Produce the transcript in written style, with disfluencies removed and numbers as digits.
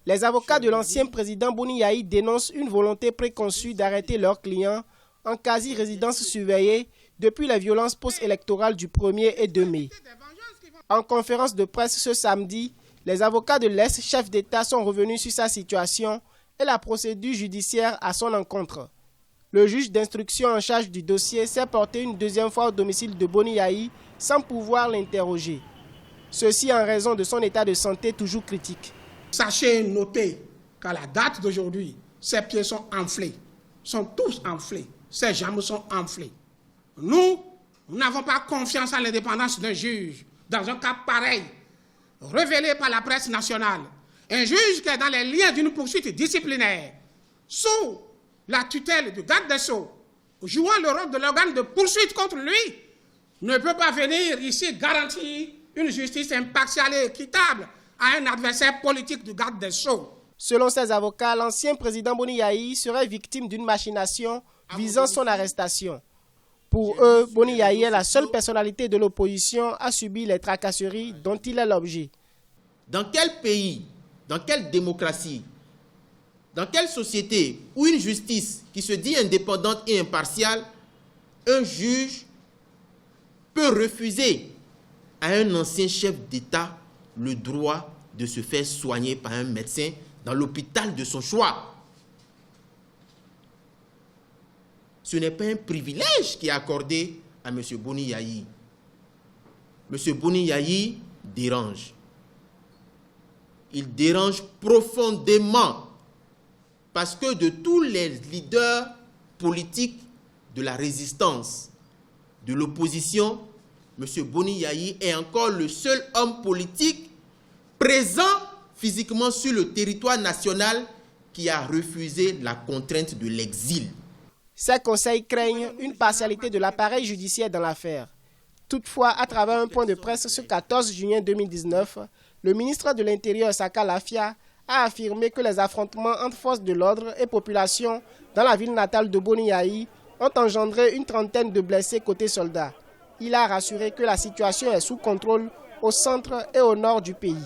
Les avocats de l'ancien président Boni Yayi dénoncent une volonté préconçue d'arrêter leurs clients en quasi-résidence surveillée depuis les violences post-électorales du 1er et 2 mai. En conférence de presse ce samedi, les avocats de l'ex-chef d'État sont revenus sur sa situation et la procédure judiciaire à son encontre. Le juge d'instruction en charge du dossier s'est porté une deuxième fois au domicile de Boni Yayi sans pouvoir l'interroger. Ceci en raison de son état de santé toujours critique. Sachez noter qu'à la date d'aujourd'hui, ses pieds sont enflés, sont tous enflés, ses jambes sont enflées. Nous n'avons pas confiance en l'indépendance d'un juge dans un cas pareil, révélé par la presse nationale. Un juge qui est dans les liens d'une poursuite disciplinaire, sous la tutelle du garde des Sceaux, jouant le rôle de l'organe de poursuite contre lui, ne peut pas venir ici garantir une justice impartiale et équitable à un adversaire politique du garde des Sceaux. Selon ses avocats, l'ancien président Boni Yayi serait victime d'une machination visant son arrestation. Pour eux, Boni Yayi est la seule personnalité de l'opposition à subir les tracasseries dont il est l'objet. Dans quel pays, dans quelle démocratie, dans quelle société où une justice qui se dit indépendante et impartiale, un juge peut refuser à un ancien chef d'État le droit de se faire soigner par un médecin dans l'hôpital de son choix? Ce n'est pas un privilège qui est accordé à M. Boni Yayi. M. Boni Yayi dérange. Il dérange profondément parce que de tous les leaders politiques de la résistance, de l'opposition, M. Boni Yayi est encore le seul homme politique présent physiquement sur le territoire national qui a refusé la contrainte de l'exil. Ces conseils craignent une partialité de l'appareil judiciaire dans l'affaire. Toutefois, à travers un point de presse ce 14 juin 2019, le ministre de l'Intérieur, Saka Lafia, a affirmé que les affrontements entre forces de l'ordre et population dans la ville natale de Boni Yayi ont engendré une trentaine de blessés côté soldats. Il a rassuré que la situation est sous contrôle au centre et au nord du pays.